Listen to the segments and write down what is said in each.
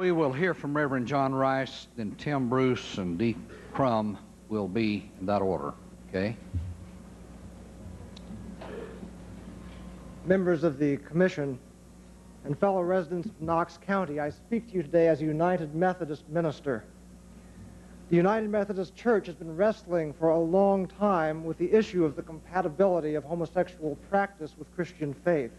We will hear from Reverend John Rice, then Tim Bruce and Dee Crum will be in that order, okay? Members of the Commission and fellow residents of Knox County, I speak to you today as a United Methodist minister. The United Methodist Church has been wrestling for a long time with the issue of the compatibility of homosexual practice with Christian faith.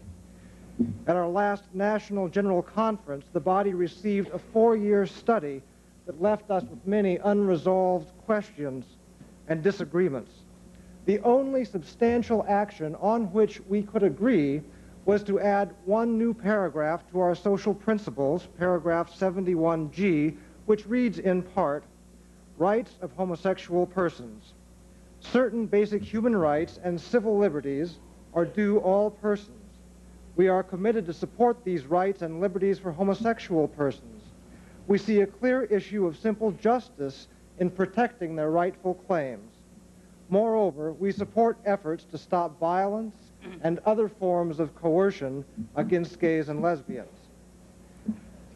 At our last National General Conference, the body received a 4-year study that left us with many unresolved questions and disagreements. The only substantial action on which we could agree was to add one new paragraph to our social principles, paragraph 71G, which reads in part, "Rights of homosexual persons. Certain basic human rights and civil liberties are due all persons. We are committed to support these rights and liberties for homosexual persons. We see a clear issue of simple justice in protecting their rightful claims. Moreover, we support efforts to stop violence and other forms of coercion against gays and lesbians."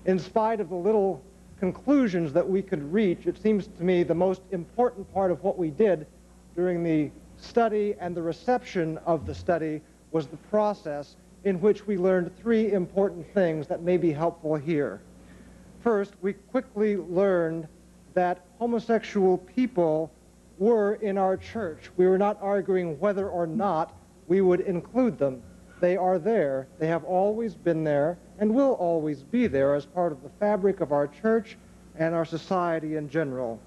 In spite of the little conclusions that we could reach, it seems to me the most important part of what we did during the study and the reception of the study was the process in which we learned 3 important things that may be helpful here. First, we quickly learned that homosexual people were in our church. We were not arguing whether or not we would include them. They are there. They have always been there and will always be there as part of the fabric of our church and our society in general.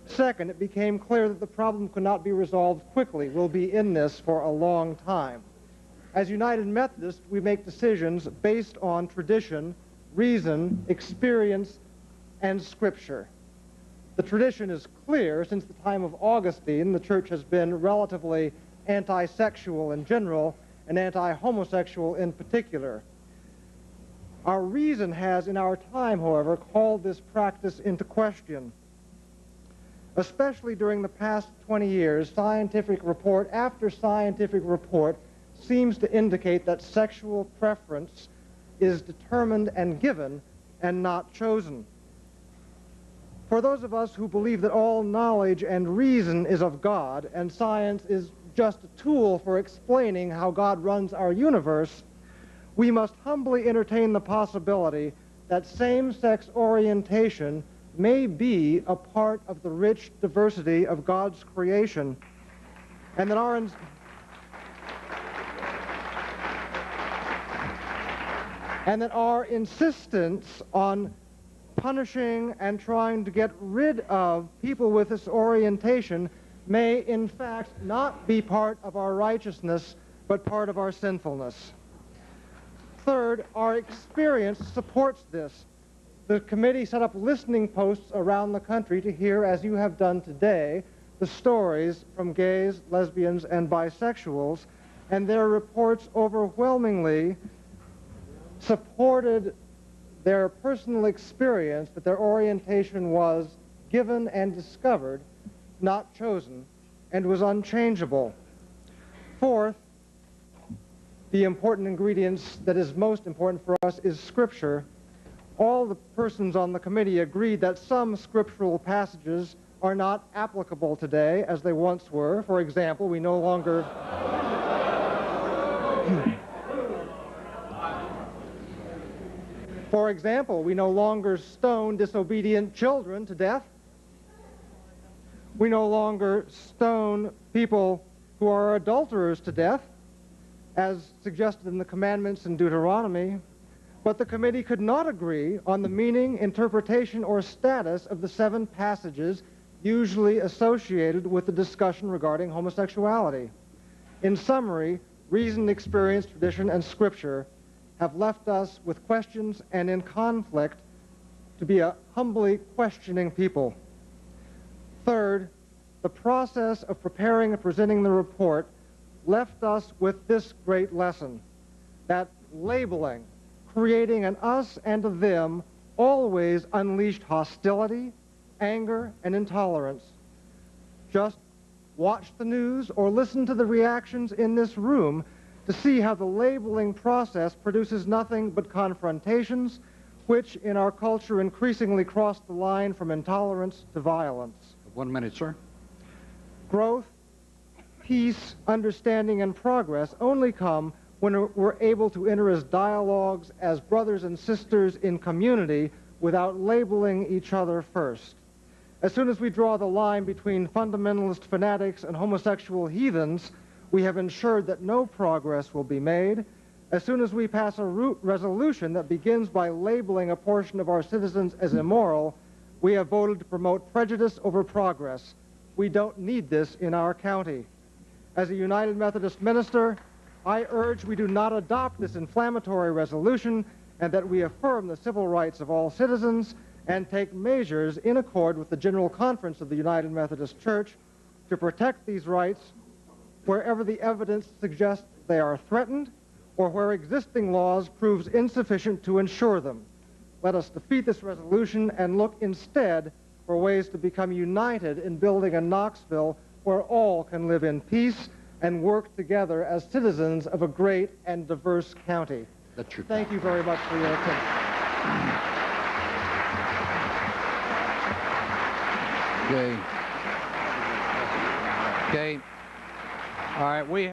Second, it became clear that the problem could not be resolved quickly. We'll be in this for a long time. As United Methodists, we make decisions based on tradition, reason, experience, and Scripture. The tradition is clear. Since the time of Augustine, the church has been relatively anti-sexual in general and anti-homosexual in particular. Our reason has, in our time, however, called this practice into question. Especially during the past 20 years, scientific report after scientific report seems to indicate that sexual preference is determined and given and not chosen. For those of us who believe that all knowledge and reason is of God and science is just a tool for explaining how God runs our universe, we must humbly entertain the possibility that same-sex orientation may be a part of the rich diversity of God's creation, and that our insistence on punishing and trying to get rid of people with this orientation may in fact not be part of our righteousness, but part of our sinfulness. Third, our experience supports this. The committee set up listening posts around the country to hear, as you have done today, the stories from gays, lesbians, and bisexuals, and their reports overwhelmingly supported their personal experience that their orientation was given and discovered, not chosen, and was unchangeable. Fourth, the important ingredients that is most important for us is Scripture. All the persons on the committee agreed that some scriptural passages are not applicable today as they once were. For example, we no longer stone disobedient children to death. We no longer stone people who are adulterers to death, as suggested in the commandments in Deuteronomy. But the committee could not agree on the meaning, interpretation, or status of the 7 passages usually associated with the discussion regarding homosexuality. In summary, reason, experience, tradition, and Scripture have left us with questions and in conflict to be a humbly questioning people. Third, the process of preparing and presenting the report left us with this great lesson, that labeling, creating an us and a them, always unleashed hostility, anger, and intolerance. Just watch the news or listen to the reactions in this room to see how the labeling process produces nothing but confrontations, which in our culture increasingly cross the line from intolerance to violence. 1 minute, sir. Growth, peace, understanding, and progress only come when we're able to enter as dialogues as brothers and sisters in community without labeling each other first. As soon as we draw the line between fundamentalist fanatics and homosexual heathens, we have ensured that no progress will be made. As soon as we pass a resolution that begins by labeling a portion of our citizens as immoral, we have voted to promote prejudice over progress. We don't need this in our county. As a United Methodist minister, I urge we do not adopt this inflammatory resolution and that we affirm the civil rights of all citizens and take measures in accord with the General Conference of the United Methodist Church to protect these rights wherever the evidence suggests they are threatened or where existing laws proves insufficient to ensure them. Let us defeat this resolution and look instead for ways to become united in building a Knoxville where all can live in peace and work together as citizens of a great and diverse county. Thank you very much for your attention. Okay. Okay. All right, we